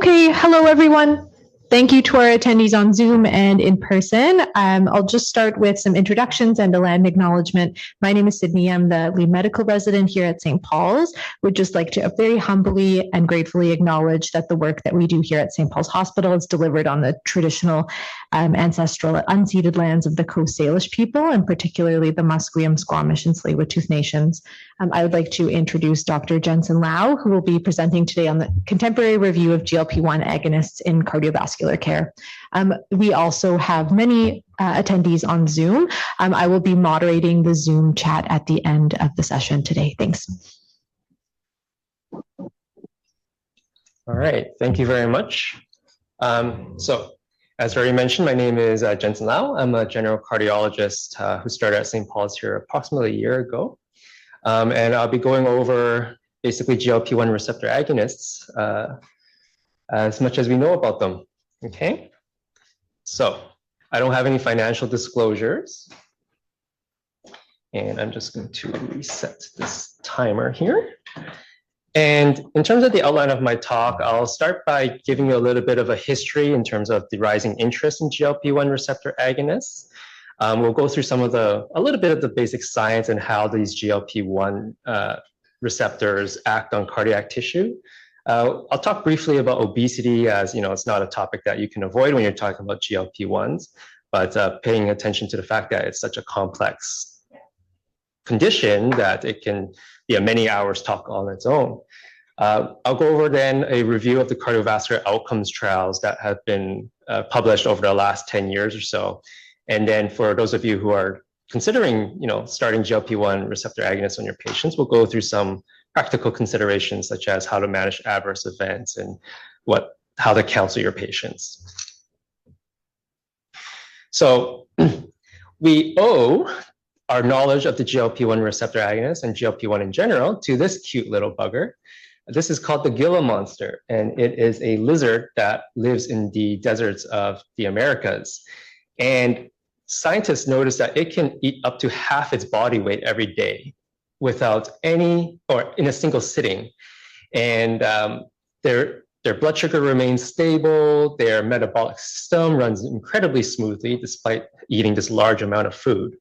Okay, hello everyone. Thank you to our attendees on Zoom and in person. I'll just start with some introductions and a land acknowledgement. My name is Sydney. I'm the lead medical resident here at St. Paul's. Would just like to very humbly and gratefully acknowledge that the work that we do here at St. Paul's Hospital is delivered on the traditional ancestral unceded lands of the Coast Salish people, and particularly the Musqueam, Squamish, and Tsleil-Waututh nations. I would like to introduce Dr. Jensen Lau, who will be presenting today on the contemporary review of GLP-1 agonists in cardiovascular care. We also have many attendees on Zoom. I will be moderating the Zoom chat at the end of the session today. Thanks. All right, thank you very much. As already mentioned, my name is Jensen Lau. I'm a general cardiologist who started at St. Paul's here approximately a year ago. And I'll be going over basically GLP-1 receptor agonists as much as we know about them, okay? So I don't have any financial disclosures. And I'm just going to reset this timer here. And in terms of the outline of my talk, I'll start by giving you a little bit of a history in terms of the rising interest in GLP-1 receptor agonists. We'll go through a little bit of the basic science and how these GLP-1 receptors act on cardiac tissue. I'll talk briefly about obesity, as it's not a topic that you can avoid when you're talking about GLP-1s, but paying attention to the fact that it's such a complex condition that it can be a many hours talk on its own. I'll go over then a review of the cardiovascular outcomes trials that have been published over the last 10 years or so. And then for those of you who are considering, starting GLP-1 receptor agonists on your patients, we'll go through some practical considerations such as how to manage adverse events and how to counsel your patients. So we owe our knowledge of the GLP-1 receptor agonist and GLP-1 in general to this cute little bugger. This is called the Gila monster, and it is a lizard that lives in the deserts of the Americas. And scientists noticed that it can eat up to half its body weight every day without in a single sitting. And their blood sugar remains stable, their metabolic system runs incredibly smoothly despite eating this large amount of food.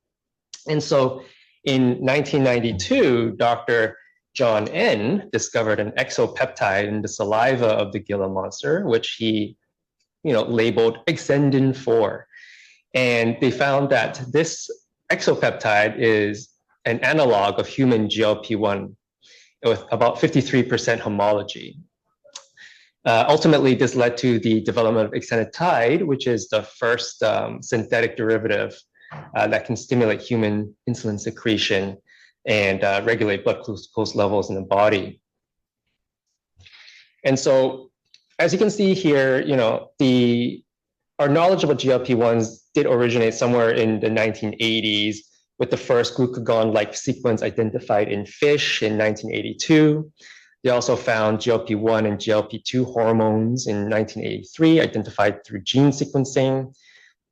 And so in 1992, Dr. John N. discovered an exopeptide in the saliva of the Gila monster, which he labeled Exendin-4. And they found that this exopeptide is an analog of human GLP-1 with about 53% homology. Ultimately, this led to the development of exenatide, which is the first synthetic derivative that can stimulate human insulin secretion and regulate blood glucose levels in the body. And so, as you can see here, our knowledge about GLP-1s did originate somewhere in the 1980s with the first glucagon-like sequence identified in fish in 1982. They also found GLP-1 and GLP-2 hormones in 1983, identified through gene sequencing.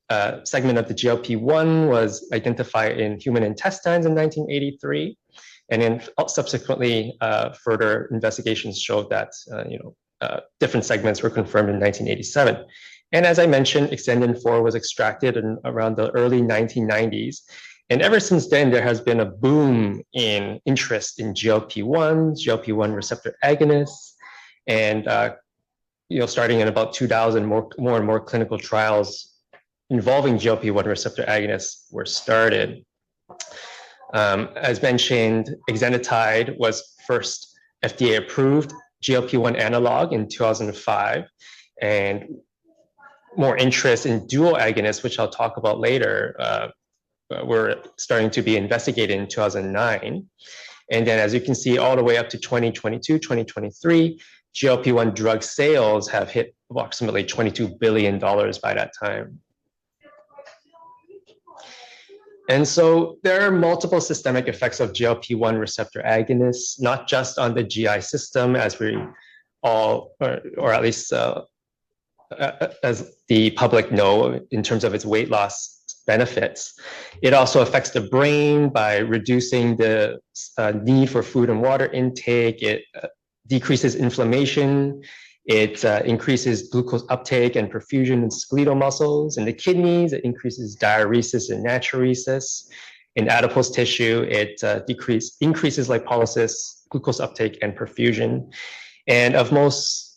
A segment of the GLP-1 was identified in human intestines in 1983. And then subsequently, further investigations showed that different segments were confirmed in 1987. And as I mentioned, Exendin-4 was extracted around the early 1990s. And ever since then, there has been a boom in interest in GLP-1 receptor agonists. And starting in about 2000, more and more clinical trials involving GLP-1 receptor agonists were started. As mentioned, exenatide was first FDA-approved GLP-1 analog in 2005. And more interest in dual agonists, which I'll talk about later, were starting to be investigated in 2009. And then as you can see, all the way up to 2022, 2023, GLP-1 drug sales have hit approximately $22 billion by that time. And so there are multiple systemic effects of GLP-1 receptor agonists, not just on the GI system, as we all, or at least as the public know, in terms of its weight loss benefits. It also affects the brain by reducing the need for food and water intake. It decreases inflammation. It increases glucose uptake and perfusion in skeletal muscles. In the kidneys, it increases diuresis and natriuresis. In adipose tissue, it increases lipolysis, glucose uptake, and perfusion. And of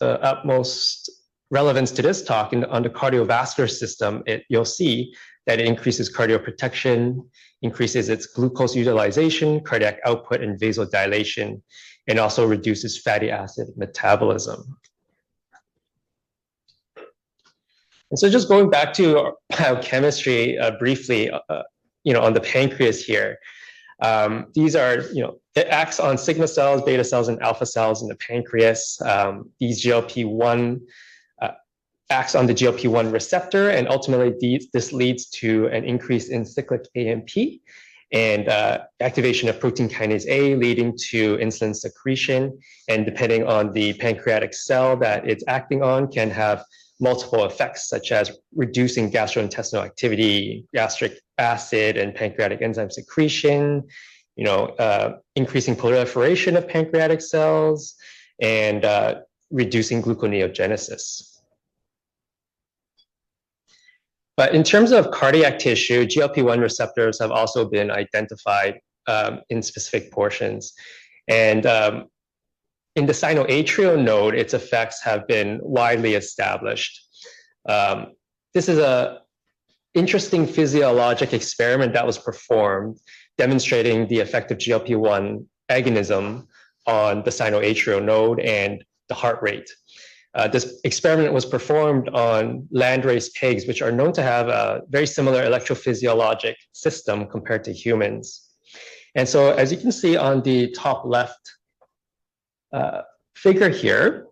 utmost relevance to this talk, on the cardiovascular system, you'll see that it increases cardioprotection, increases its glucose utilization, cardiac output, and vasodilation, and also reduces fatty acid metabolism. And so just going back to biochemistry briefly, on the pancreas here, these are, it acts on sigma cells, beta cells, and alpha cells in the pancreas. These GLP-1 acts on the GLP-1 receptor, and ultimately this leads to an increase in cyclic AMP and activation of protein kinase A, leading to insulin secretion. And depending on the pancreatic cell that it's acting on, can have multiple effects, such as reducing gastrointestinal activity, gastric acid and pancreatic enzyme secretion, increasing proliferation of pancreatic cells, and reducing gluconeogenesis. But in terms of cardiac tissue, GLP-1 receptors have also been identified in specific portions. And in the sinoatrial node, its effects have been widely established. This is an interesting physiologic experiment that was performed demonstrating the effect of GLP-1 agonism on the sinoatrial node and the heart rate. This experiment was performed on landrace pigs, which are known to have a very similar electrophysiologic system compared to humans. And so, as you can see on the top left figure here,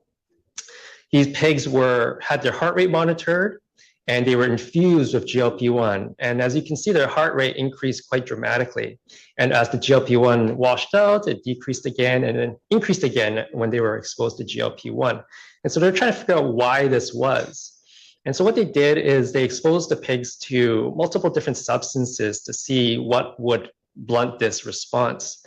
these pigs had their heart rate monitored, and they were infused with GLP-1. And as you can see, their heart rate increased quite dramatically. And as the GLP-1 washed out, it decreased again and then increased again when they were exposed to GLP-1. And so they're trying to figure out why this was. And so what they did is they exposed the pigs to multiple different substances to see what would blunt this response.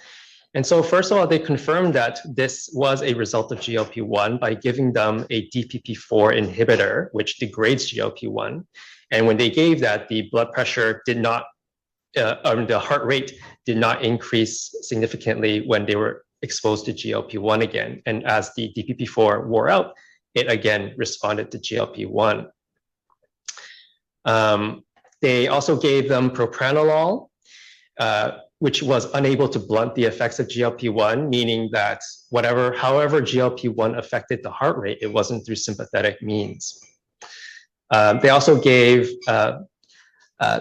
And so first of all, they confirmed that this was a result of GLP-1 by giving them a DPP-4 inhibitor, which degrades GLP-1. And when they gave that, the blood pressure did not, the heart rate did not increase significantly when they were exposed to GLP-1 again. And as the DPP-4 wore out, it again responded to GLP-1. They also gave them propranolol, which was unable to blunt the effects of GLP-1, meaning that however GLP-1 affected the heart rate, it wasn't through sympathetic means. They also gave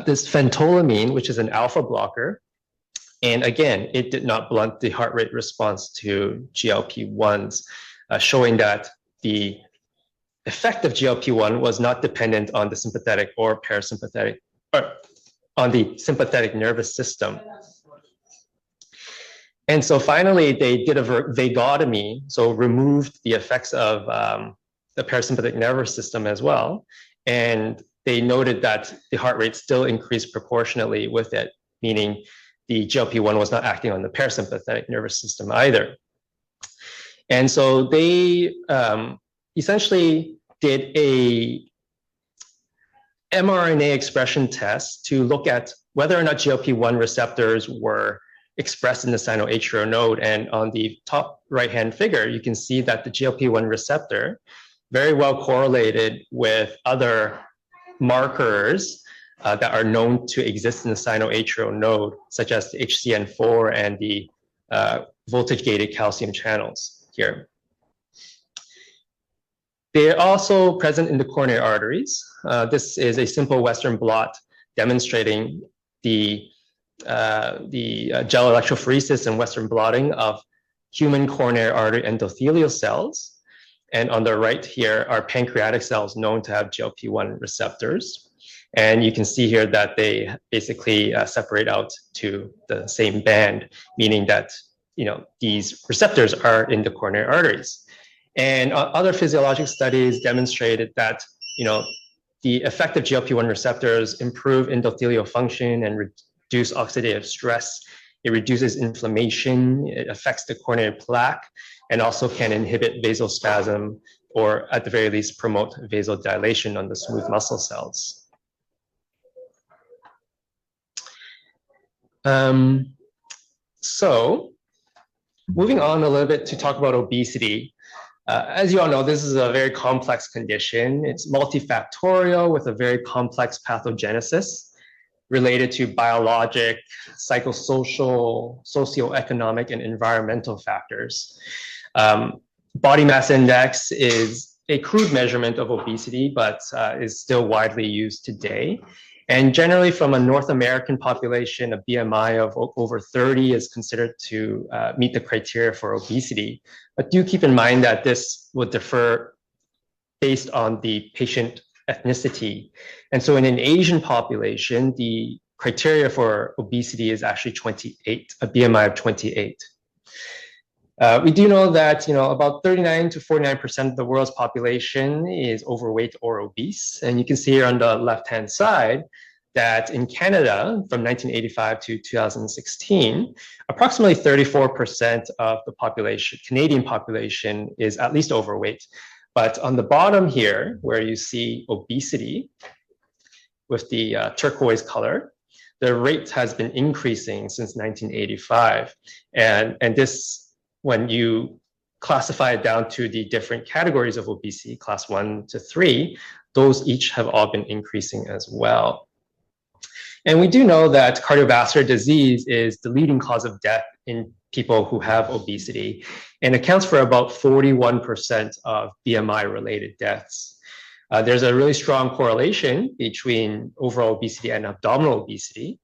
this phentolamine, which is an alpha blocker. And again, it did not blunt the heart rate response to GLP-1s, showing that the effect of GLP-1 was not dependent on the sympathetic or parasympathetic, or on the sympathetic nervous system. And so finally, they did a vagotomy, so removed the effects of the parasympathetic nervous system as well. And they noted that the heart rate still increased proportionately with it, meaning the GLP-1 was not acting on the parasympathetic nervous system either. And so they essentially did a mRNA expression test to look at whether or not GLP-1 receptors were expressed in the sinoatrial node. And on the top right-hand figure, you can see that the GLP-1 receptor very well correlated with other markers that are known to exist in the sinoatrial node, such as the HCN4 and the voltage-gated calcium channels here. They are also present in the coronary arteries. This is a simple Western blot demonstrating the gel electrophoresis and Western blotting of human coronary artery endothelial cells. And on the right here are pancreatic cells known to have GLP-1 receptors. And you can see here that they basically separate out to the same band, meaning that these receptors are in the coronary arteries. And other physiologic studies demonstrated that the effect of GLP-1 receptors improve endothelial function and reduce oxidative stress. It reduces inflammation, it affects the coronary plaque, and also can inhibit vasospasm or at the very least promote vasodilation on the smooth muscle cells. So moving on a little bit to talk about obesity. As you all know, this is a very complex condition. It's multifactorial with a very complex pathogenesis related to biologic, psychosocial, socioeconomic, and environmental factors. Body mass index is a crude measurement of obesity, but is still widely used today. And generally from a North American population, a BMI of over 30 is considered to meet the criteria for obesity. But do keep in mind that this will differ based on the patient ethnicity. And so in an Asian population, the criteria for obesity is actually 28, a BMI of 28. We do know that about 39 to 49% of the world's population is overweight or obese. And you can see here on the left-hand side that in Canada, from 1985 to 2016, approximately 34% of the population, Canadian population, is at least overweight. But on the bottom here, where you see obesity with the turquoise color, the rate has been increasing since 1985. And this, when you classify it down to the different categories of obesity, class 1 to 3, those each have all been increasing as well. And we do know that cardiovascular disease is the leading cause of death in people who have obesity and accounts for about 41% of BMI-related deaths. There's a really strong correlation between overall obesity and abdominal obesity,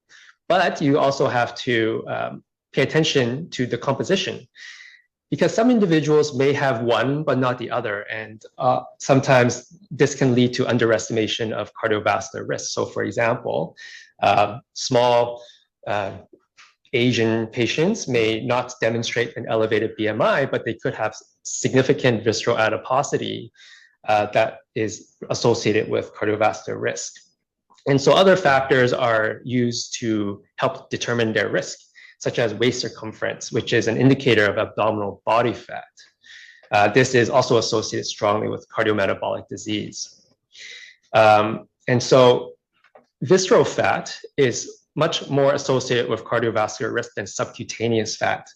but you also have to pay attention to the composition, because some individuals may have one but not the other, and sometimes this can lead to underestimation of cardiovascular risk. So for example, small Asian patients may not demonstrate an elevated BMI, but they could have significant visceral adiposity that is associated with cardiovascular risk. And so other factors are used to help determine their risk, such as waist circumference, which is an indicator of abdominal body fat. This is also associated strongly with cardiometabolic disease. And so visceral fat is much more associated with cardiovascular risk than subcutaneous fat.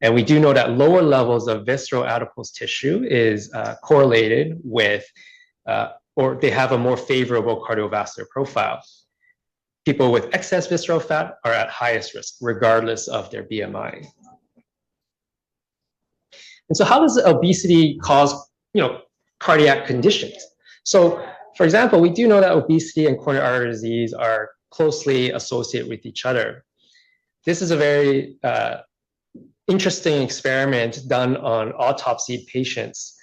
And we do know that lower levels of visceral adipose tissue is correlated with, or they have a more favorable cardiovascular profile. People with excess visceral fat are at highest risk, regardless of their BMI. And so how does obesity cause, cardiac conditions? So, for example, we do know that obesity and coronary artery disease are closely associated with each other. This is a very interesting experiment done on autopsied patients.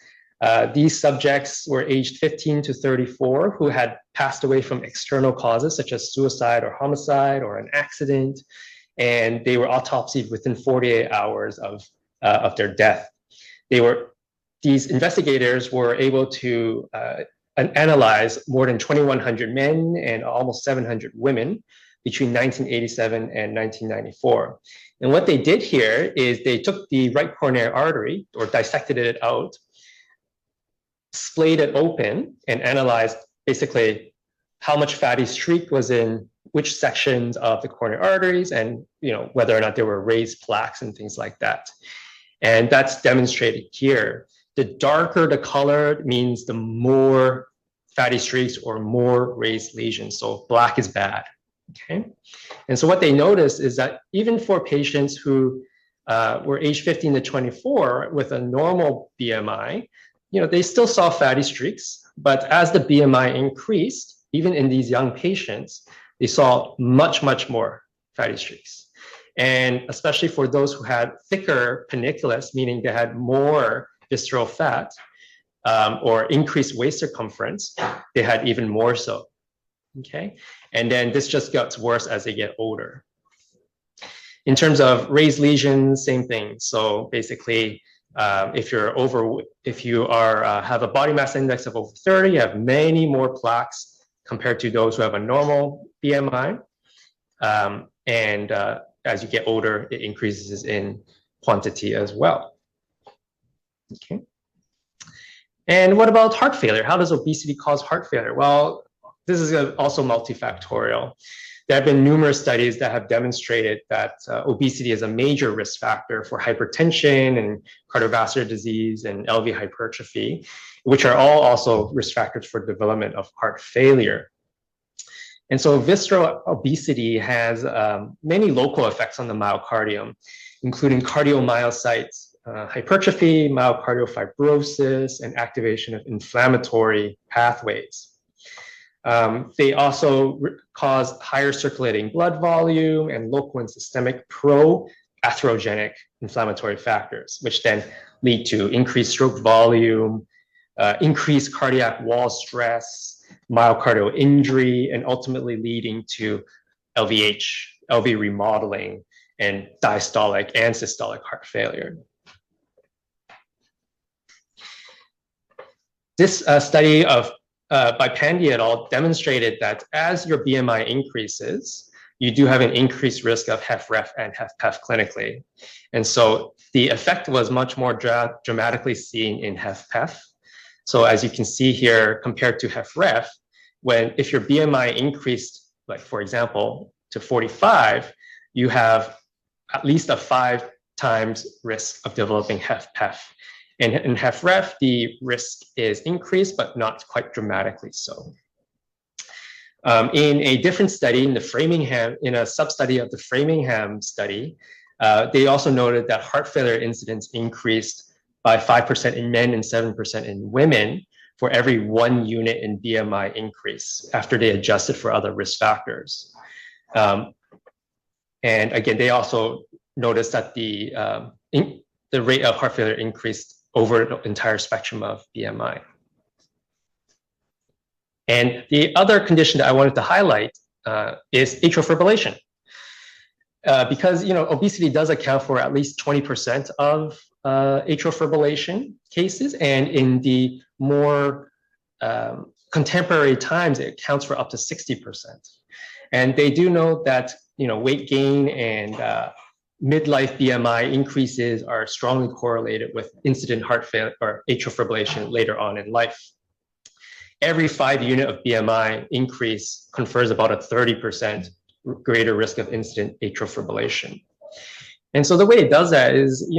These subjects were aged 15 to 34 who had passed away from external causes such as suicide or homicide or an accident, and they were autopsied within 48 hours of their death. These investigators were able to analyze more than 2,100 men and almost 700 women between 1987 and 1994. And what they did here is they took the right coronary artery, or dissected it out, splayed it open, and analyzed basically how much fatty streak was in which sections of the coronary arteries, and whether or not there were raised plaques and things like that. And that's demonstrated here. The darker the color means the more fatty streaks or more raised lesions. So black is bad. Okay. And so what they noticed is that even for patients who were aged 15 to 24 with a normal BMI, they still saw fatty streaks. But as the BMI increased, even in these young patients, they saw much, much more fatty streaks. And especially for those who had thicker panniculus, meaning they had more visceral fat or increased waist circumference, they had even more so. Okay, and then this just gets worse as they get older. In terms of raised lesions, same thing. So basically, if you have a body mass index of over 30, you have many more plaques compared to those who have a normal BMI. And as you get older, it increases in quantity as well. Okay. And what about heart failure? How does obesity cause heart failure? Well, this is also multifactorial. There have been numerous studies that have demonstrated that obesity is a major risk factor for hypertension and cardiovascular disease and LV hypertrophy, which are all also risk factors for development of heart failure. And so visceral obesity has many local effects on the myocardium, including cardiomyocytes, hypertrophy, myocardial fibrosis, and activation of inflammatory pathways. They also cause higher circulating blood volume and local and systemic pro-atherogenic inflammatory factors, which then lead to increased stroke volume, increased cardiac wall stress, myocardial injury, and ultimately leading to LVH, LV remodeling, and diastolic and systolic heart failure. This study by Pandey et al. Demonstrated that as your BMI increases, you do have an increased risk of HFrEF and HFpEF clinically. And so the effect was much more dramatically seen in HFpEF. So as you can see here, compared to HFrEF, if your BMI increased, like for example, to 45, you have at least a 5 times risk of developing HFpEF. And in HFrEF, the risk is increased, but not quite dramatically so. In a different study, in a sub-study of the Framingham study, they also noted that heart failure incidence increased by 5% in men and 7% in women for every 1 unit in BMI increase after they adjusted for other risk factors. And again, they also noticed that the rate of heart failure increased over the entire spectrum of BMI. And the other condition that I wanted to highlight is atrial fibrillation. Because obesity does account for at least 20% of atrial fibrillation cases, and in the more contemporary times, it accounts for up to 60%. And they do note that weight gain and midlife BMI increases are strongly correlated with incident heart failure or atrial fibrillation later on in life. Every 5 unit of BMI increase confers about a 30% greater risk of incident atrial fibrillation. And so the way it does that is,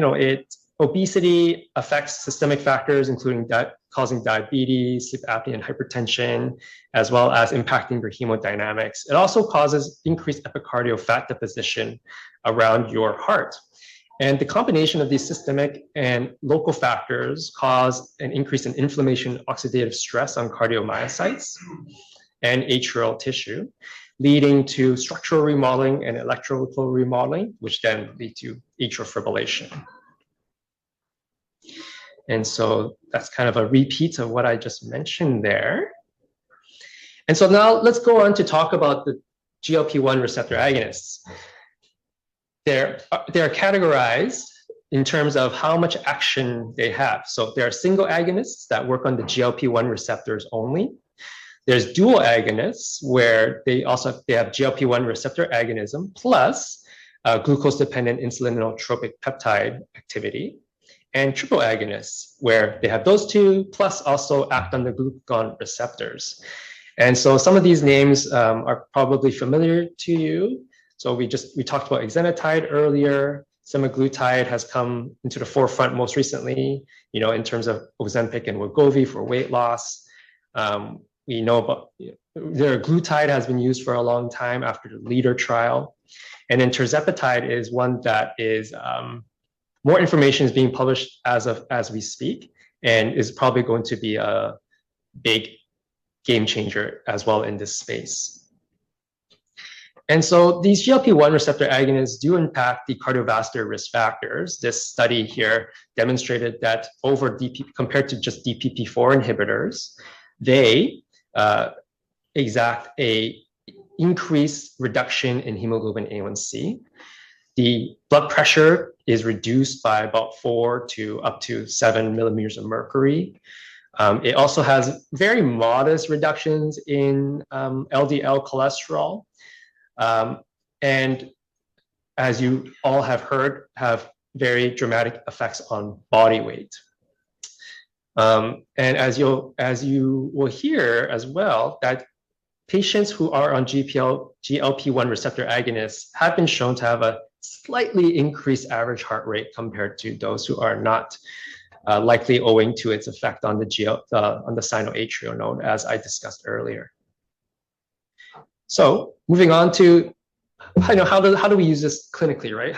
obesity affects systemic factors, including causing diabetes, sleep apnea, and hypertension, as well as impacting your hemodynamics. It also causes increased epicardial fat deposition around your heart. And the combination of these systemic and local factors cause an increase in inflammation, oxidative stress on cardiomyocytes and atrial tissue, leading to structural remodeling and electrical remodeling, which then lead to atrial fibrillation. And so that's kind of a repeat of what I just mentioned there. And so now let's go on to talk about the GLP-1 receptor agonists. They're categorized in terms of how much action they have. So there are single agonists that work on the GLP-1 receptors only. There's dual agonists where they have GLP-1 receptor agonism plus glucose-dependent insulinotropic peptide activity. And triple agonists, where they have those two, plus also act on the glucagon receptors. And so some of these names are probably familiar to you. So we talked about exenatide earlier. Semaglutide has come into the forefront most recently, in terms of Ozempic and Wegovy for weight loss. We know about glutide has been used for a long time after the LEADER trial. And then tirzepatide is one that is more information is being published as we speak, and is probably going to be a big game changer as well in this space. And so these GLP-1 receptor agonists do impact the cardiovascular risk factors. This study here demonstrated that compared to just DPP-4 inhibitors, they exact a increased reduction in hemoglobin A1C. The blood pressure is reduced by about 4 to up to 7 millimeters of mercury. It also has very modest reductions in LDL cholesterol. And as you all have heard, have very dramatic effects on body weight. And as you will hear as well, that patients who are on GLP-1 receptor agonists have been shown to have a slightly increased average heart rate compared to those who are not, likely owing to its effect on the sinoatrial node, as I discussed earlier. So moving on to, how do we use this clinically, right?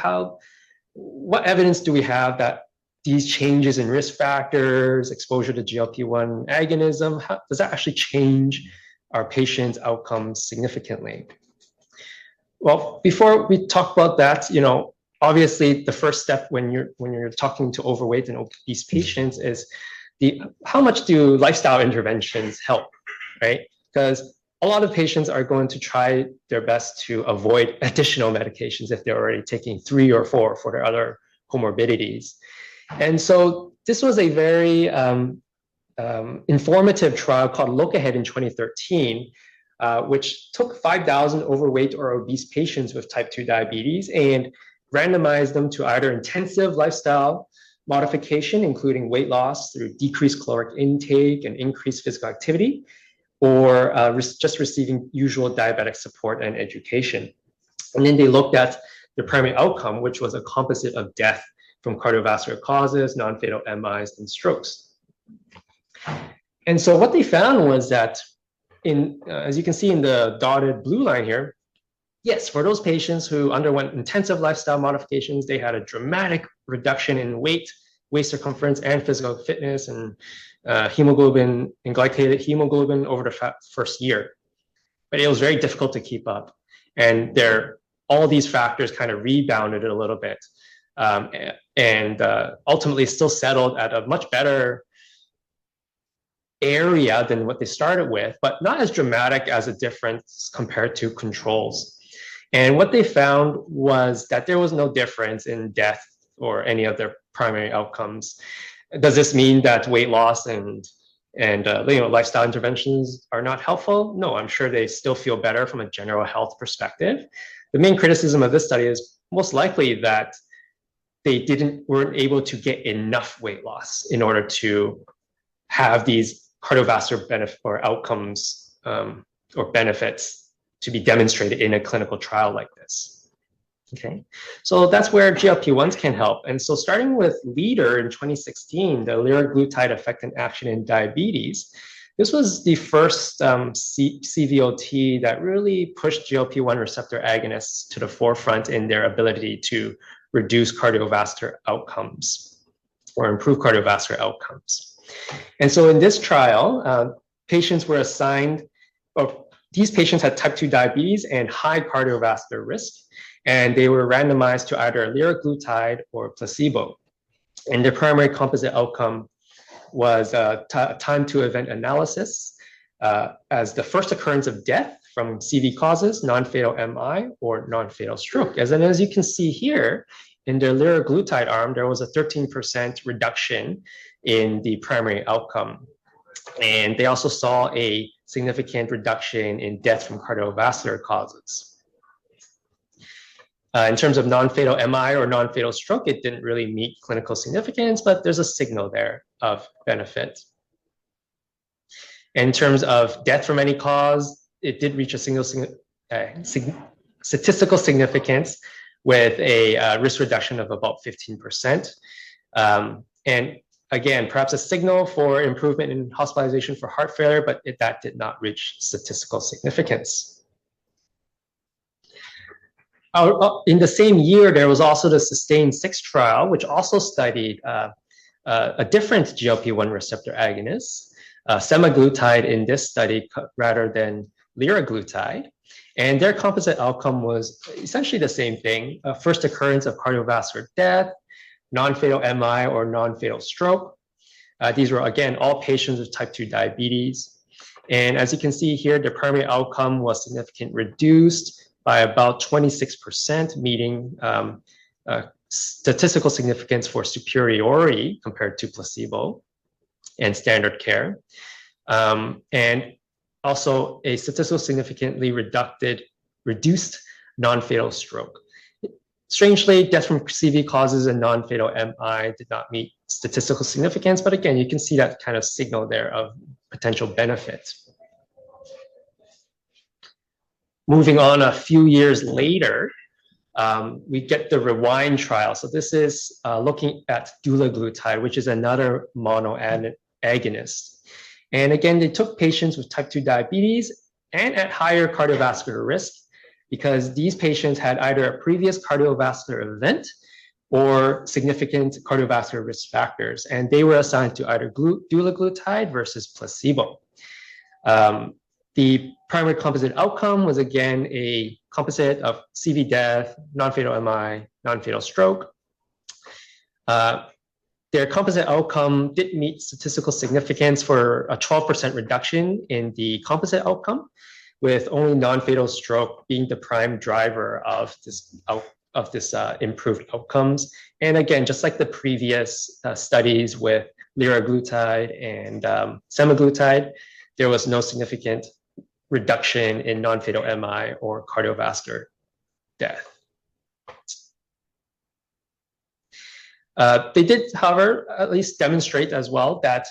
What evidence do we have that these changes in risk factors, exposure to GLP-1 agonism, does that actually change our patients' outcomes significantly? Well, before we talk about that, obviously the first step when you're talking to overweight and obese patients is how much do lifestyle interventions help, right? Because a lot of patients are going to try their best to avoid additional medications if they're already taking 3 or 4 for their other comorbidities. And so this was a very informative trial called Look Ahead in 2013, which took 5,000 overweight or obese patients with type 2 diabetes and randomized them to either intensive lifestyle modification, including weight loss through decreased caloric intake and increased physical activity, or just receiving usual diabetic support and education. And then they looked at the primary outcome, which was a composite of death from cardiovascular causes, non-fatal MIs, and strokes. And so what they found was that, as you can see in the dotted blue line here, yes, for those patients who underwent intensive lifestyle modifications, they had a dramatic reduction in weight, waist circumference, and physical fitness, and hemoglobin and glycated hemoglobin over the first year. But it was very difficult to keep up. And all these factors kind of rebounded a little bit, and ultimately still settled at a much better area than what they started with, but not as dramatic as a difference compared to controls. And what they found was that there was no difference in death or any of their primary outcomes. Does this mean that weight loss and lifestyle interventions are not helpful? No, I'm sure they still feel better from a general health perspective. The main criticism of this study is most likely that they weren't able to get enough weight loss in order to have these cardiovascular benefit or outcomes or benefits to be demonstrated in a clinical trial like this. Okay, so that's where GLP-1s can help. And so starting with LEADER in 2016, the liraglutide effect and action in diabetes, this was the first CVOT that really pushed GLP-1 receptor agonists to the forefront in their ability to reduce cardiovascular outcomes or improve cardiovascular outcomes. And so in this trial, patients were assigned, these patients had type 2 diabetes and high cardiovascular risk, and they were randomized to either liraglutide or placebo. And their primary composite outcome was time to event analysis as the first occurrence of death from CV causes, non-fatal MI, or non-fatal stroke. As you can see here, in the liraglutide arm, there was a 13% reduction in the primary outcome. And they also saw a significant reduction in death from cardiovascular causes. In terms of non-fatal MI or non-fatal stroke, it didn't really meet clinical significance, but there's a signal there of benefit. In terms of death from any cause, it did reach a statistical significance with a risk reduction of about 15%. And again, perhaps a signal for improvement in hospitalization for heart failure, but that did not reach statistical significance. In the same year, there was also the SUSTAIN-6 trial, which also studied a different GLP-1 receptor agonist, semaglutide in this study rather than liraglutide. And their composite outcome was essentially the same thing, first occurrence of cardiovascular death, non-fatal MI or non-fatal stroke. These were, again, all patients with type 2 diabetes. And as you can see here, the primary outcome was significantly reduced by about 26%, meeting statistical significance for superiority compared to placebo and standard care. And also a statistically significantly reduced non-fatal stroke. Strangely, death from CV causes and non-fatal MI did not meet statistical significance, but again, you can see that kind of signal there of potential benefit. Moving on a few years later, we get the REWIND trial. So this is looking at dulaglutide, which is another monoagonist. And again, they took patients with type 2 diabetes and at higher cardiovascular risk because these patients had either a previous cardiovascular event or significant cardiovascular risk factors. And they were assigned to either dulaglutide versus placebo. The primary composite outcome was again a composite of CV death, non-fatal MI, non-fatal stroke. Their composite outcome did meet statistical significance for a 12% reduction in the composite outcome, with only non-fatal stroke being the prime driver of this improved outcomes. And again, just like the previous studies with liraglutide and semaglutide, there was no significant reduction in non-fatal MI or cardiovascular death. They did, however, at least demonstrate as well that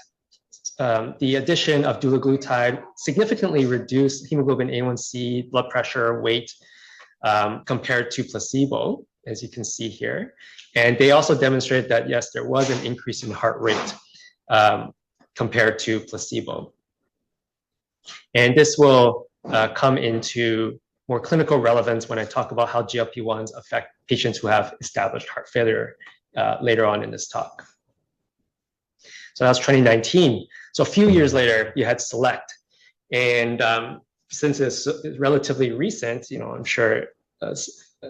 the addition of dulaglutide significantly reduced hemoglobin A1C, blood pressure, weight compared to placebo, as you can see here. And they also demonstrated that, yes, there was an increase in heart rate compared to placebo. And this will come into more clinical relevance when I talk about how GLP-1s affect patients who have established heart failure later on in this talk. So that was 2019. So a few years later, you had SELECT. And since it's relatively recent, I'm sure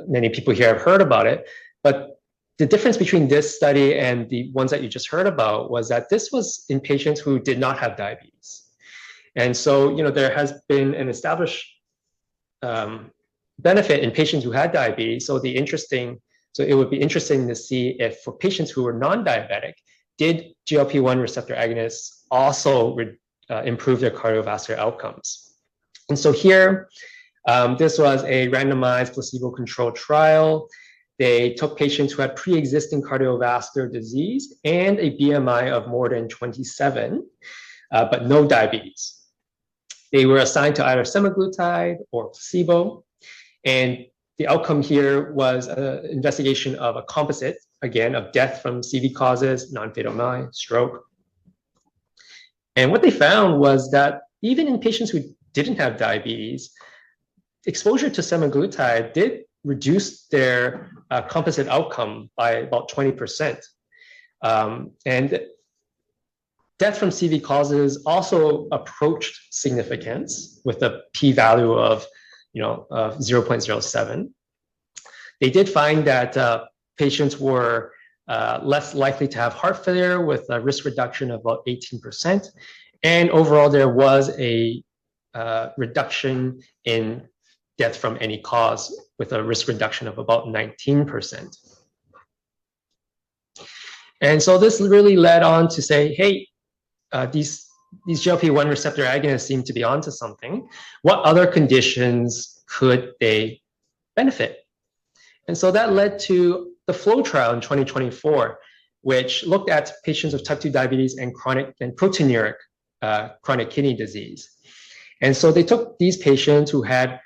many people here have heard about it, but the difference between this study and the ones that you just heard about was that this was in patients who did not have diabetes. And so, there has been an established benefit in patients who had diabetes. So it would be interesting to see if for patients who were non-diabetic, did GLP-1 receptor agonists also improve their cardiovascular outcomes? And so here, this was a randomized placebo-controlled trial. They took patients who had pre-existing cardiovascular disease and a BMI of more than 27, but no diabetes. They were assigned to either semaglutide or placebo. And the outcome here was an investigation of a composite, again, of death from CV causes, non-fatal MI, stroke. And what they found was that even in patients who didn't have diabetes, exposure to semaglutide did reduce their composite outcome by about 20%. And death from CV causes also approached significance with a p-value of 0.07. They did find that patients were less likely to have heart failure with a risk reduction of about 18%. And overall, there was a reduction in death from any cause with a risk reduction of about 19%. And so this really led on to say, hey, these GLP-1 receptor agonists seem to be onto something. What other conditions could they benefit? And so that led to the FLOW trial in 2024, which looked at patients with type 2 diabetes and chronic and proteinuria chronic kidney disease. And so they took these patients who had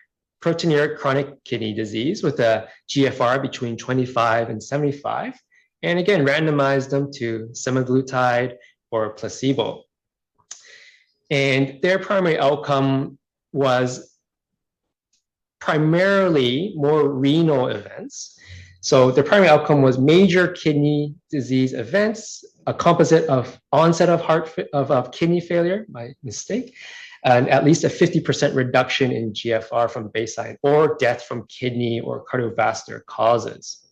proteinuria chronic kidney disease with a GFR between 25 and 75, and again, randomized them to semaglutide or placebo. And their primary outcome was primarily more renal events. So the primary outcome was major kidney disease events, a composite of onset of kidney failure, my mistake, and at least a 50% reduction in GFR from baseline, or death from kidney or cardiovascular causes.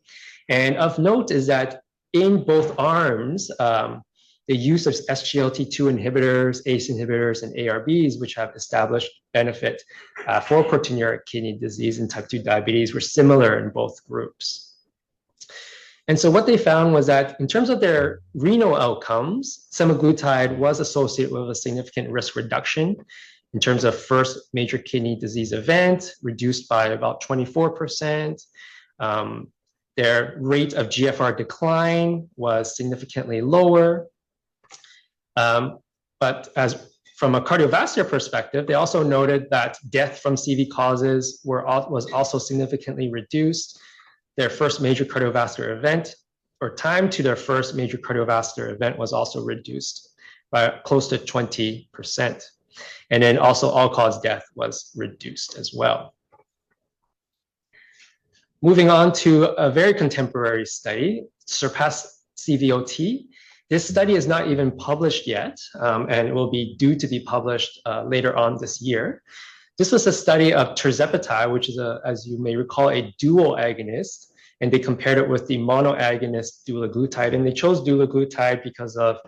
And of note is that in both arms, the use of SGLT2 inhibitors, ACE inhibitors, and ARBs, which have established benefit for proteinuria kidney disease and type 2 diabetes, were similar in both groups. And so what they found was that in terms of their renal outcomes, semaglutide was associated with a significant risk reduction in terms of first major kidney disease event, reduced by about 24%. their rate of GFR decline was significantly lower. But from a cardiovascular perspective, they also noted that death from CV causes was also significantly reduced. Their first major cardiovascular event, or time to their first major cardiovascular event, was also reduced by close to 20%. And then also all-cause death was reduced as well. Moving on to a very contemporary study, SURPASS CVOT. This study is not even published yet, and it will be due to be published later on this year. This was a study of tirzepatide, which is, as you may recall, a dual agonist, and they compared it with the monoagonist dulaglutide, and they chose dulaglutide because of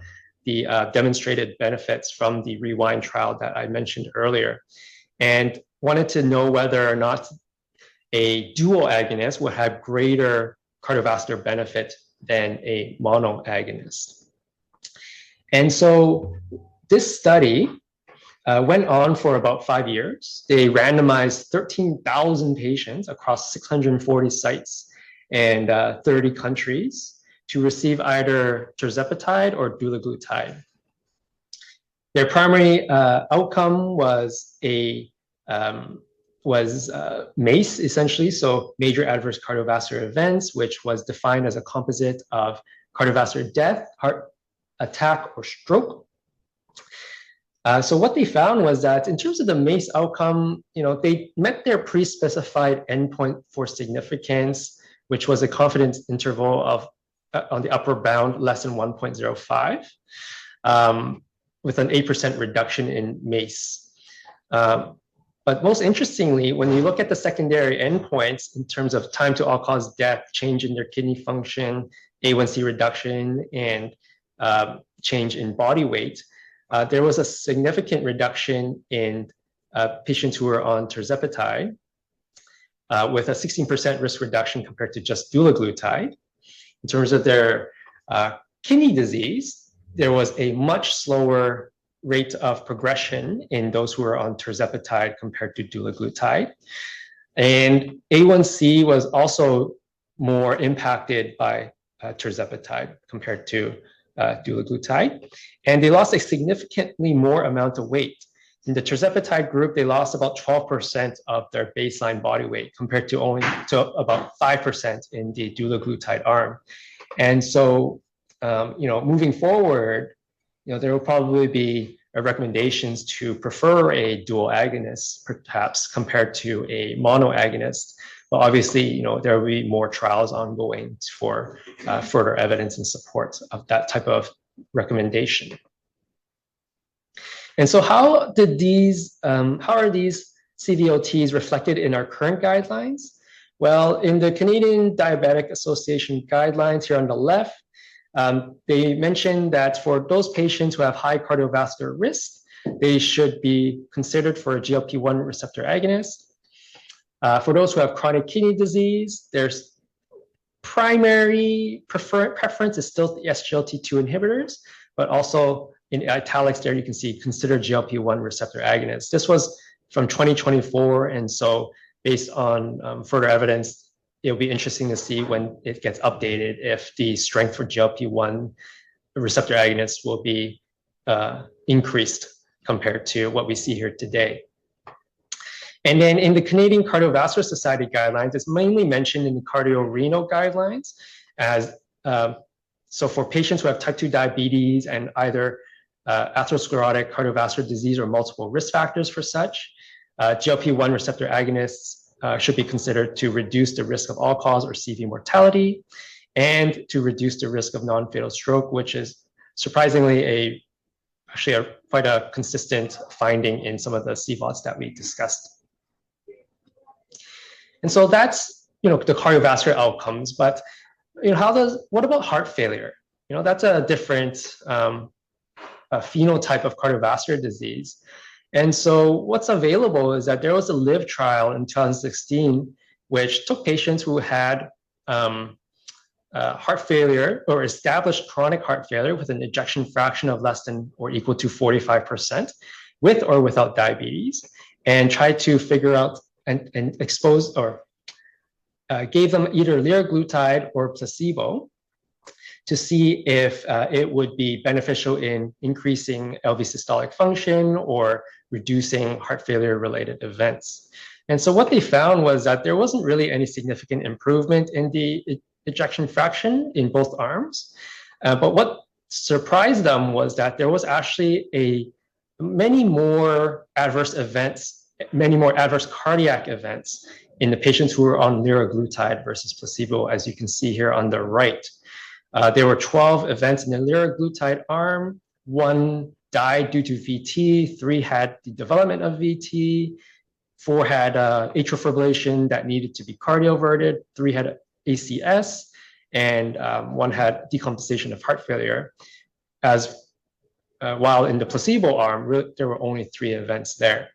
the demonstrated benefits from the REWIND trial that I mentioned earlier, and wanted to know whether or not a dual agonist would have greater cardiovascular benefit than a monoagonist. And so this study went on for about 5 years. They randomized 13,000 patients across 640 sites and 30 countries to receive either tirzepatide or dulaglutide. Their primary outcome was MACE, essentially, so major adverse cardiovascular events, which was defined as a composite of cardiovascular death, heart attack, or stroke. So what they found was that in terms of the MACE outcome, they met their pre-specified endpoint for significance, which was a confidence interval of on the upper bound less than 1.05, with an 8% reduction in MACE. But most interestingly, when you look at the secondary endpoints in terms of time to all-cause death, change in their kidney function, A1C reduction, and change in body weight, there was a significant reduction in patients who were on tirzepatide, with a 16% risk reduction compared to just dulaglutide. In terms of their kidney disease, there was a much slower rate of progression in those who were on tirzepatide compared to dulaglutide. And A1C was also more impacted by tirzepatide compared to dulaglutide. And they lost a significantly more amount of weight. In the tirzepatide group, they lost about 12% of their baseline body weight compared to about 5% in the dulaglutide arm. And so, moving forward, there will probably be recommendations to prefer a dual agonist, perhaps compared to a monoagonist. But obviously, there will be more trials ongoing for further evidence and support of that type of recommendation. And so, how are these CVOTs reflected in our current guidelines? Well, in the Canadian Diabetic Association guidelines here on the left, they mentioned that for those patients who have high cardiovascular risk, they should be considered for a GLP-1 receptor agonist. For those who have chronic kidney disease, their primary preference is still the SGLT2 inhibitors, but also in italics there you can see consider GLP-1 receptor agonists. This was from 2024, and so based on further evidence, it'll be interesting to see when it gets updated if the strength for GLP-1 receptor agonists will be increased compared to what we see here today. And then in the Canadian Cardiovascular Society guidelines, it's mainly mentioned in the cardio-renal guidelines as, so for patients who have type 2 diabetes and either atherosclerotic cardiovascular disease or multiple risk factors for such, GLP-1 receptor agonists should be considered to reduce the risk of all-cause or CV mortality and to reduce the risk of non-fatal stroke, which is surprisingly quite a consistent finding in some of the CVOTs that we discussed. And so that's the cardiovascular outcomes, but what about heart failure? That's a different phenotype of cardiovascular disease. And so what's available is that there was a LIVE trial in 2016, which took patients who had heart failure or established chronic heart failure with an ejection fraction of less than or equal to 45%, with or without diabetes, and tried to figure out and expose or gave them either liraglutide or placebo to see if it would be beneficial in increasing LV systolic function or reducing heart failure related events. And so what they found was that there wasn't really any significant improvement in the ejection fraction in both arms. But what surprised them was that there was actually many more adverse cardiac events in the patients who were on liraglutide versus placebo, as you can see here on the right. There were 12 events in the liraglutide arm. 1 died due to VT, 3 had the development of VT, 4 had atrial fibrillation that needed to be cardioverted, 3 had ACS, and 1 had decompensation of heart failure. While in the placebo arm, there were only 3 events there.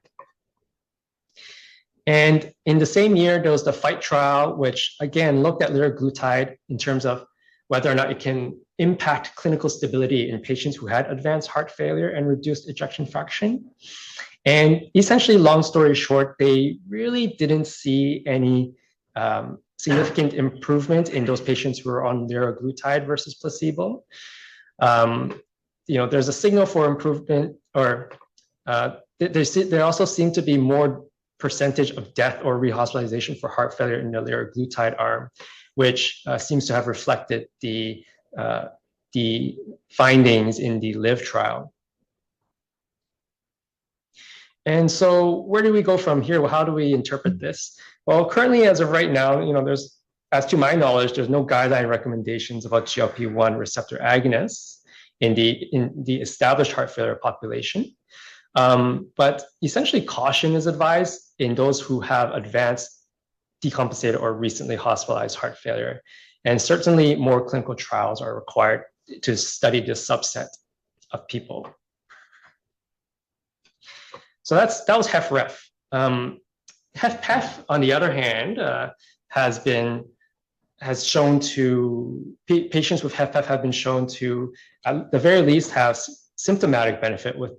And in the same year, there was the FIGHT trial, which again looked at liraglutide in terms of whether or not it can impact clinical stability in patients who had advanced heart failure and reduced ejection fraction. And essentially, long story short, they really didn't see any significant improvement in those patients who were on liraglutide versus placebo. There's a signal for improvement, or there also seemed to be more percentage of death or rehospitalization for heart failure in the liraglutide arm, which seems to have reflected the findings in the LIVE trial. And so where do we go from here? Well, how do we interpret this? Well, currently, as of right now, as to my knowledge, there's no guideline recommendations about GLP-1 receptor agonists in the established heart failure population. But essentially, caution is advised in those who have advanced decompensated or recently hospitalized heart failure. And certainly more clinical trials are required to study this subset of people. So that was HFrEF. HFpEF, on the other hand, has shown to, patients with HFpEF have been shown to, at the very least, have symptomatic benefit with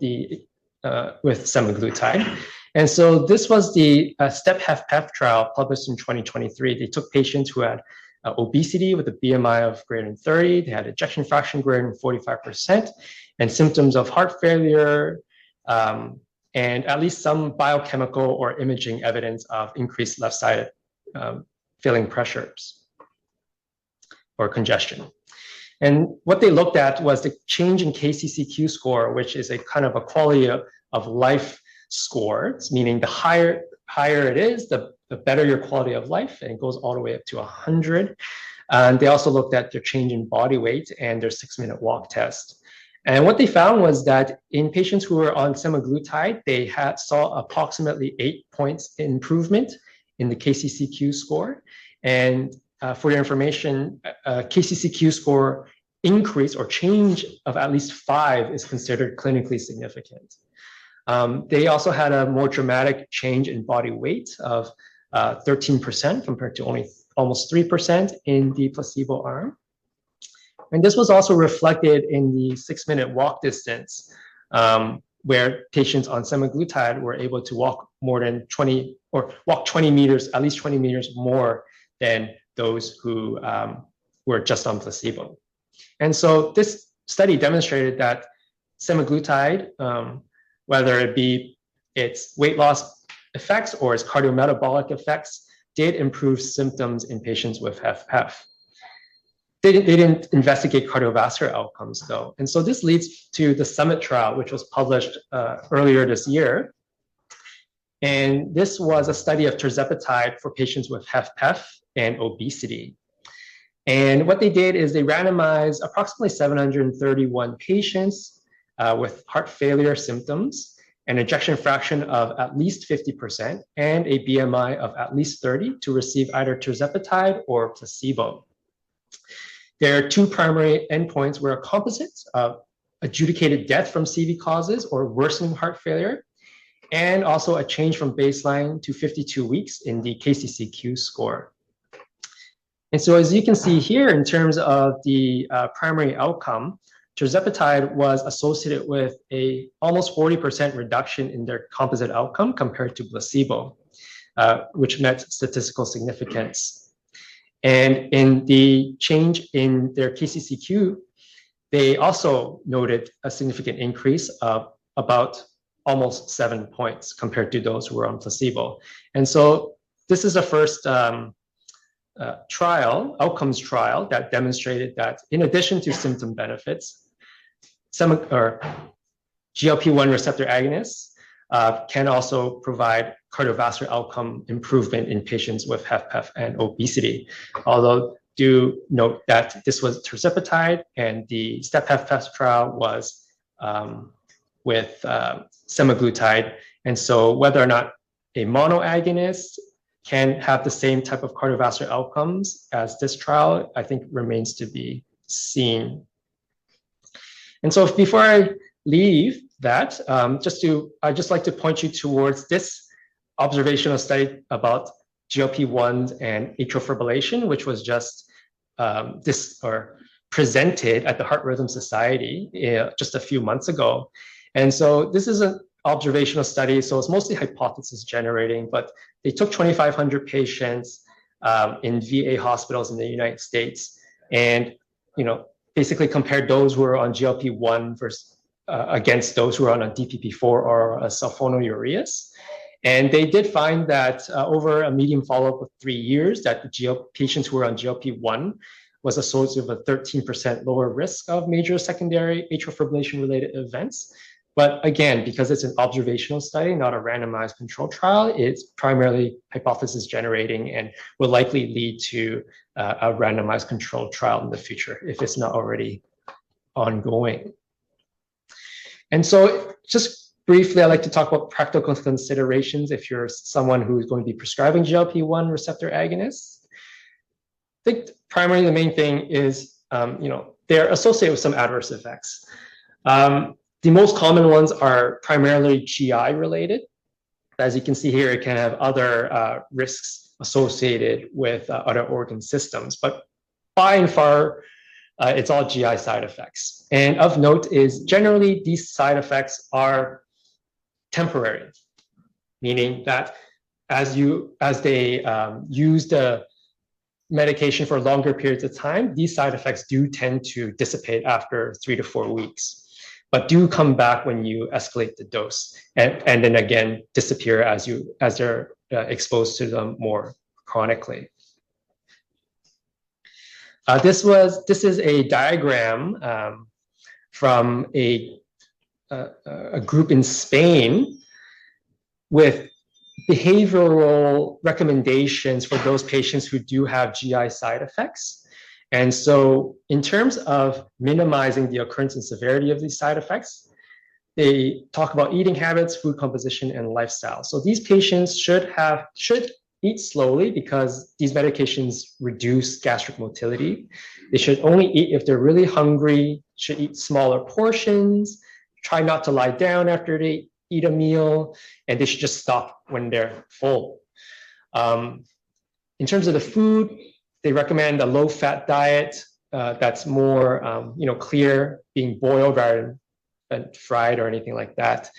semaglutide. And so this was the STEP-HFpEF trial published in 2023. They took patients who had obesity with a BMI of greater than 30, they had ejection fraction greater than 45%, and symptoms of heart failure, and at least some biochemical or imaging evidence of increased left-sided filling pressures or congestion. And what they looked at was the change in KCCQ score, which is a kind of a quality of life score, meaning the higher it is, the better your quality of life, and it goes all the way up to 100. And they also looked at their change in body weight and their 6-minute walk test. And what they found was that in patients who were on semaglutide, they saw approximately 8 points improvement in the KCCQ score. And for your information, KCCQ score increase or change of at least 5 is considered clinically significant. They also had a more dramatic change in body weight of 13% compared to only almost 3% in the placebo arm. And this was also reflected in the 6-minute walk distance, where patients on semaglutide were able to walk more than 20, or walk 20 meters, at least 20 meters more than those who were just on placebo. And so this study demonstrated that semaglutide, whether it be its weight loss effects or its cardiometabolic effects, did improve symptoms in patients with HFpEF. They didn't investigate cardiovascular outcomes, though. And so this leads to the SUMMIT trial, which was published earlier this year. And this was a study of tirzepatide for patients with HFpEF and obesity. And what they did is they randomized approximately 731 patients with heart failure symptoms, an ejection fraction of at least 50%, and a BMI of at least 30 to receive either tirzepatide or placebo. Their 2 primary endpoints were a composite of adjudicated death from CV causes or worsening heart failure, and also a change from baseline to 52 weeks in the KCCQ score. And so as you can see here, in terms of the primary outcome, tirzepatide was associated with a almost 40% reduction in their composite outcome compared to placebo, which met statistical significance. And in the change in their KCCQ, they also noted a significant increase of about almost 7 points compared to those who were on placebo. And so this is the first outcomes trial that demonstrated that in addition to symptom benefits, GLP-1 receptor agonists can also provide cardiovascular outcome improvement in patients with HFpEF and obesity. Although do note that this was tirzepatide and the STEP-HFpEF trial was with semaglutide. And so whether or not a monoagonist can have the same type of cardiovascular outcomes as this trial, I think remains to be seen. And so before I leave that, I'd just like to point you towards this observational study about GLP-1s and atrial fibrillation, which was just presented at the Heart Rhythm Society just a few months ago. And so this is an observational study, so it's mostly hypothesis generating, but they took 2,500 patients in VA hospitals in the United States and basically compared those who were on GLP-1 versus against those who are on a DPP-4 or a sulfonylureas. And they did find that over a median follow-up of 3 years, that the patients who were on GLP-1 was associated with a 13% lower risk of major secondary atrial fibrillation-related events. But again, because it's an observational study, not a randomized control trial, it's primarily hypothesis generating and will likely lead to a randomized control trial in the future if it's not already ongoing. And so just briefly, I'd like to talk about practical considerations if you're someone who is going to be prescribing GLP-1 receptor agonists. I think primarily the main thing is, they're associated with some adverse effects. The most common ones are primarily GI related. As you can see here, it can have other risks associated with other organ systems, but by and far, it's all GI side effects. And of note is generally these side effects are temporary, meaning that as they use the medication for longer periods of time, these side effects do tend to dissipate after 3 to 4 weeks, but do come back when you escalate the dose, and then again disappear as they're exposed to them more chronically. This is a diagram from a group in Spain with behavioral recommendations for those patients who do have GI side effects. And so in terms of minimizing the occurrence and severity of these side effects, they talk about eating habits, food composition, and lifestyle. So these patients should eat slowly because these medications reduce gastric motility. They should only eat if they're really hungry, should eat smaller portions, try not to lie down after they eat a meal, and they should just stop when they're full. In terms of the food, they recommend a low-fat diet that's more clear, being boiled rather than fried or anything like that.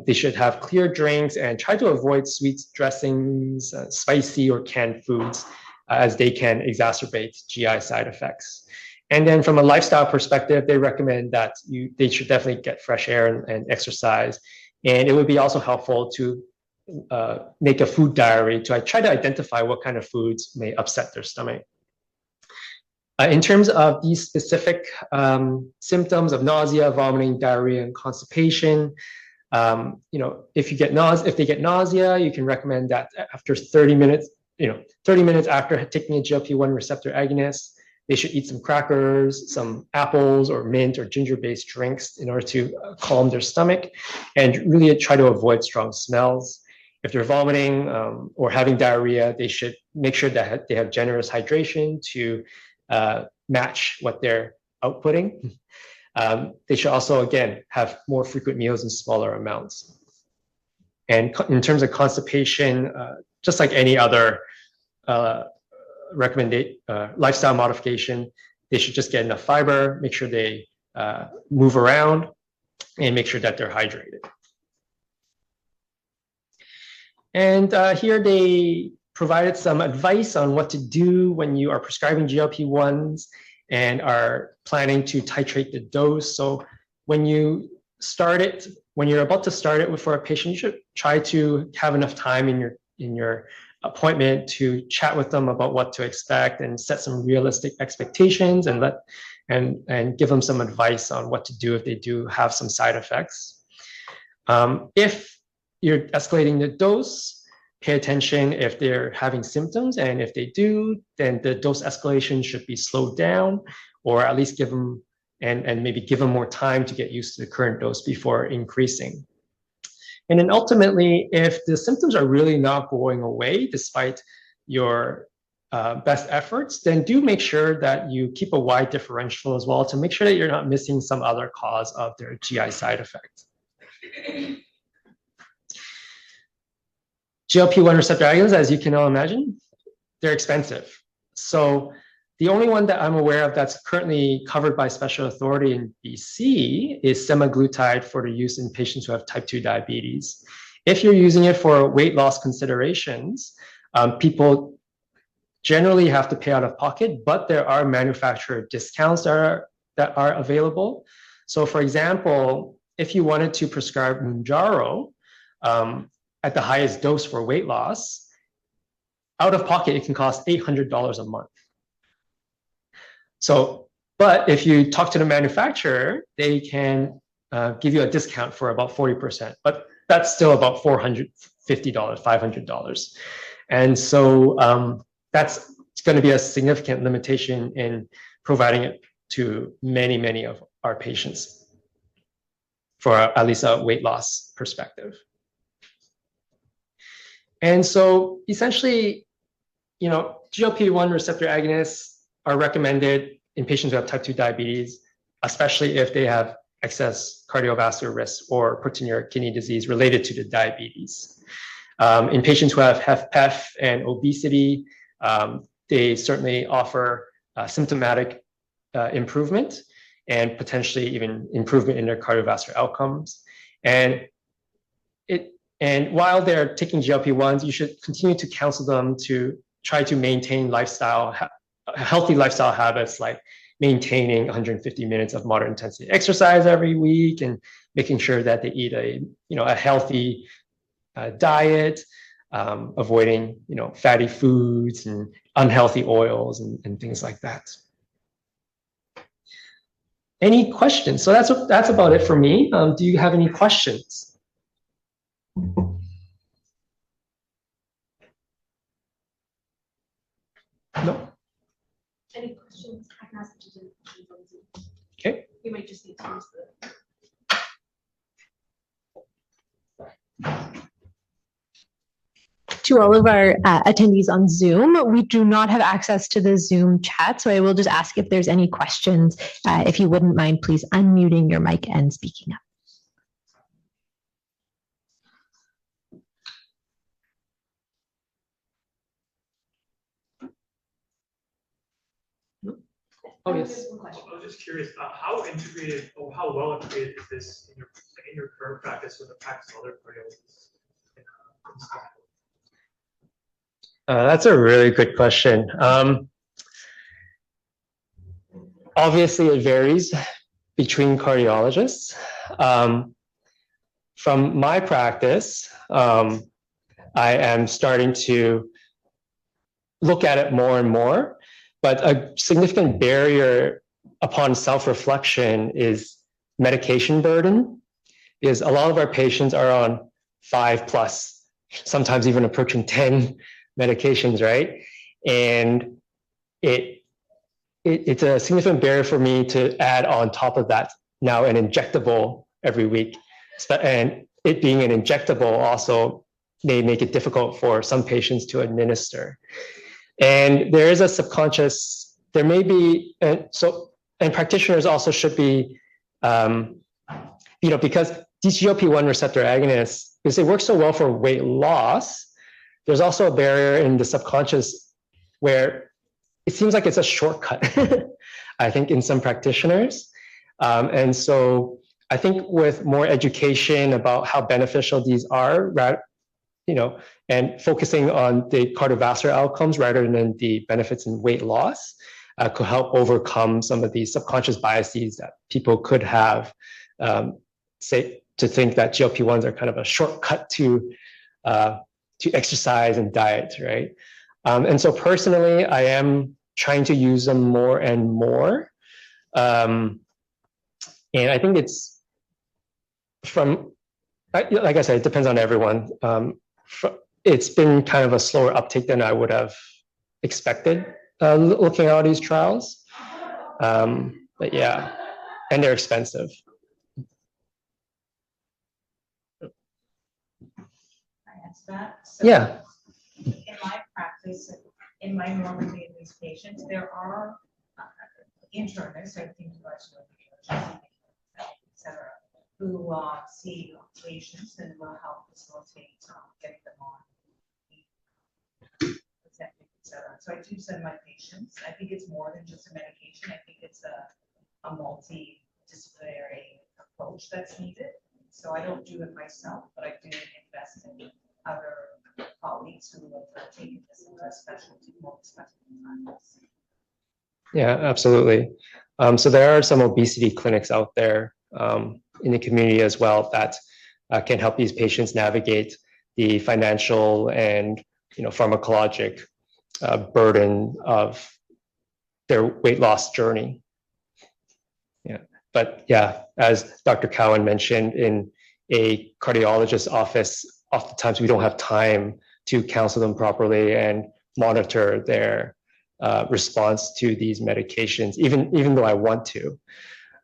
They should have clear drinks and try to avoid sweets, dressings, spicy or canned foods, as they can exacerbate GI side effects. And then from a lifestyle perspective, they recommend that they should definitely get fresh air and exercise. And it would be also helpful to make a food diary to try to identify what kind of foods may upset their stomach. In terms of these specific symptoms of nausea, vomiting, diarrhea, and constipation, if they get nausea, you can recommend that after 30 minutes, 30 minutes after taking a GLP-1 receptor agonist, they should eat some crackers, some apples or mint or ginger-based drinks in order to calm their stomach and really try to avoid strong smells. If they're vomiting or having diarrhea, they should make sure that they have generous hydration to match what they're outputting. They should also, again, have more frequent meals in smaller amounts. And in terms of constipation, just like any other lifestyle modification, they should just get enough fiber, make sure they move around, and make sure that they're hydrated. And here they provided some advice on what to do when you are prescribing GLP-1s and are planning to titrate the dose. So when you're about to start it for a patient, you should try to have enough time in your appointment to chat with them about what to expect and set some realistic expectations and give them some advice on what to do if they do have some side effects. If you're escalating the dose, pay attention if they're having symptoms, and if they do, then the dose escalation should be slowed down, or at least give them and maybe give them more time to get used to the current dose before increasing. And then ultimately, if the symptoms are really not going away despite your best efforts, then do make sure that you keep a wide differential as well to make sure that you're not missing some other cause of their GI side effect. GLP-1 receptor agonists, as you can all imagine, they're expensive. So the only one that I'm aware of that's currently covered by special authority in BC is semaglutide for the use in patients who have type 2 diabetes. If you're using it for weight loss considerations, people generally have to pay out of pocket, but there are manufacturer discounts that are available. So for example, if you wanted to prescribe Mounjaro, at the highest dose for weight loss, out of pocket, it can cost $800 a month. So, but if you talk to the manufacturer, they can give you a discount for about 40%, but that's still about $450, $500. And so that's going to be a significant limitation in providing it to many, many of our patients for at least a weight loss perspective. And so essentially, GLP-1 receptor agonists are recommended in patients who have type 2 diabetes, especially if they have excess cardiovascular risk or proteinuria kidney disease related to the diabetes. In patients who have HFpEF and obesity, they certainly offer symptomatic improvement and potentially even improvement in their cardiovascular outcomes. And while they're taking GLP-1s, you should continue to counsel them to try to maintain healthy lifestyle habits, like maintaining 150 minutes of moderate intensity exercise every week and making sure that they eat a healthy diet, avoiding fatty foods and unhealthy oils and things like that. Any questions? So that's about it for me. Do you have any questions? No. Any questions? I can ask you questions on Zoom. Okay. You might just need to use To all of our attendees on Zoom, we do not have access to the Zoom chat, so I will just ask if there's any questions. If you wouldn't mind, please unmuting your mic and speaking up. Oh, yes. I was just curious, how integrated or how well integrated is this in your current practice with the practice of other cardiologists? That's a really good question. Obviously, it varies between cardiologists. From my practice, I am starting to look at it more and more. But a significant barrier upon self-reflection is medication burden, because a lot of our patients are on 5+, sometimes even approaching 10 medications, right? And it's a significant barrier for me to add on top of that now an injectable every week. And it being an injectable also may make it difficult for some patients to administer. And there is a subconscious, there may be, and practitioners also should be, because these GLP-1 receptor agonists, because they work so well for weight loss, there's also a barrier in the subconscious where it seems like it's a shortcut, I think, in some practitioners. And so I think with more education about how beneficial these are, and focusing on the cardiovascular outcomes rather than the benefits in weight loss could help overcome some of these subconscious biases that people could have, say, to think that GLP-1s are kind of a shortcut to exercise and diet, right? And so personally, I am trying to use them more and more. And I think it's like I said, it depends on everyone. It's been kind of a slower uptake than I would have expected looking at all these trials. But yeah, and they're expensive. I answer that? So Yeah. In my practice, in my normally in these patients, there are internists, I think you guys know, et cetera, who see patients and will help facilitate getting them on, et cetera. So I do send my patients. I think it's more than just a medication. I think it's a multidisciplinary approach that's needed. So I don't do it myself, but I do invest in other colleagues who have taken this into a specialty, multi-specialty practice. Yeah, absolutely. So there are some obesity clinics out there in the community as well that can help these patients navigate the financial and pharmacologic burden of their weight loss journey. Yeah, but yeah, as Dr. Cowan mentioned, in a cardiologist's office, oftentimes we don't have time to counsel them properly and monitor their response to these medications, even though I want to.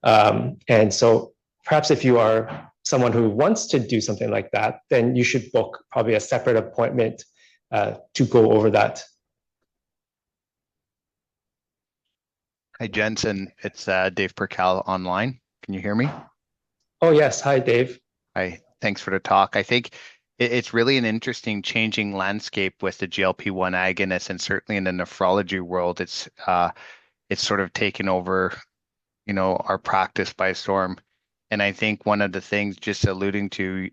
And so perhaps if you are someone who wants to do something like that, then you should book probably a separate appointment to go over that. Hi, Jensen. It's Dave Percal online. Can you hear me? Oh, yes. Hi, Dave. Hi. Thanks for the talk. I think it's really an interesting changing landscape with the GLP-1 agonists, and certainly in the nephrology world, it's sort of taken over, our practice by storm. And I think one of the things, just alluding to,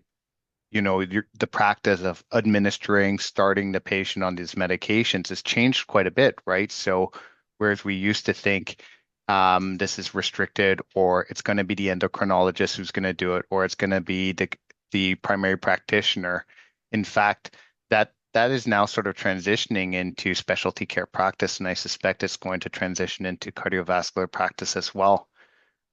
the practice of administering, starting the patient on these medications has changed quite a bit, right? So whereas we used to think this is restricted, or it's going to be the endocrinologist who's going to do it, or it's going to be the primary practitioner. In fact, that is now sort of transitioning into specialty care practice, and I suspect it's going to transition into cardiovascular practice as well,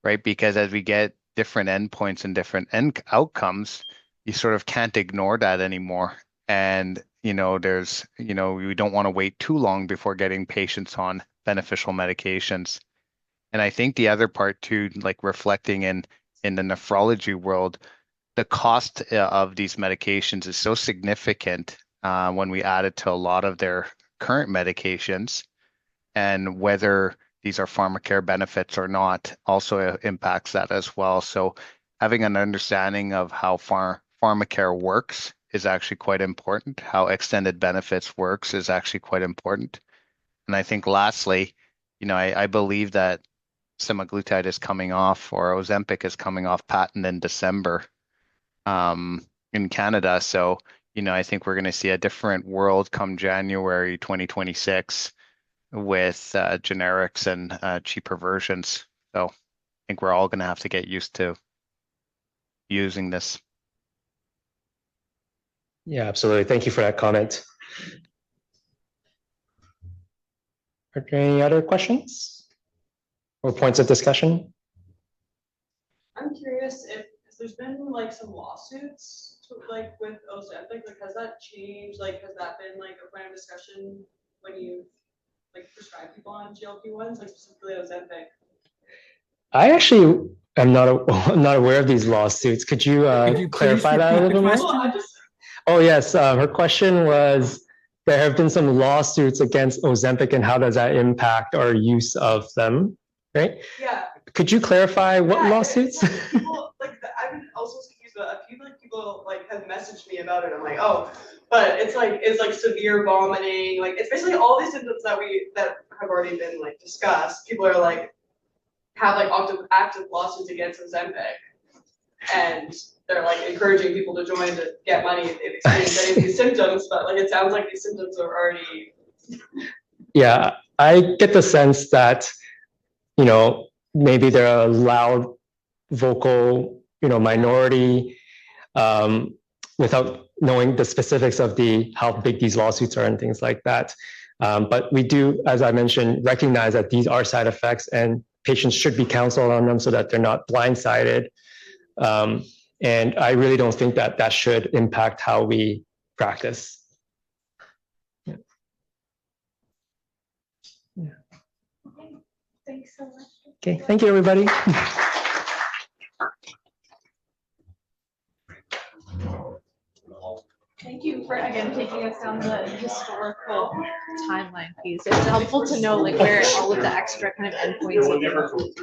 right? Because as we get different endpoints and different outcomes, you sort of can't ignore that anymore. And, we don't want to wait too long before getting patients on beneficial medications. And I think the other part too, like reflecting in the nephrology world, the cost of these medications is so significant when we add it to a lot of their current medications, and whether these are pharmacare benefits or not also impacts that as well. So having an understanding of how pharmacare works is actually quite important. How extended benefits works is actually quite important. And I think lastly, I believe that semaglutide is coming off, or Ozempic is coming off patent in December in Canada. So, I think we're going to see a different world come January 2026 with generics and cheaper versions. So I think we're all going to have to get used to using this. Yeah, absolutely. Thank you for that comment. Are there any other questions or points of discussion? I'm curious if there's been like some lawsuits with Ozempic, has that changed? Has that been a point of discussion when you prescribe people on GLP-1s, specifically Ozempic? I actually am not aware of these lawsuits. Could you clarify that a little bit more? Oh, yes. Her question was, there have been some lawsuits against Ozempic, and how does that impact our use of them, right? Yeah. Could you clarify what lawsuits? People, I've been also confused, but a few people have messaged me about it. I'm like, oh, but it's severe vomiting. It's basically all these symptoms that have already been discussed. People are have active lawsuits against Ozempic, and they're like encouraging people to join to get money if they've experienced any of these symptoms, but like it sounds like these symptoms are already. Yeah, I get the sense that, you know, maybe they're a loud, vocal, you know, minority, without knowing the specifics of how big these lawsuits are and things like that. But we do, as I mentioned, recognize that these are side effects and patients should be counseled on them so that they're not blindsided. And I really don't think that that should impact how we practice. Yeah. Okay, thanks so much. Okay, thank you, everybody. Thank you for again taking us down the historical timeline piece. It's helpful to know like where all of the extra kind of endpoints.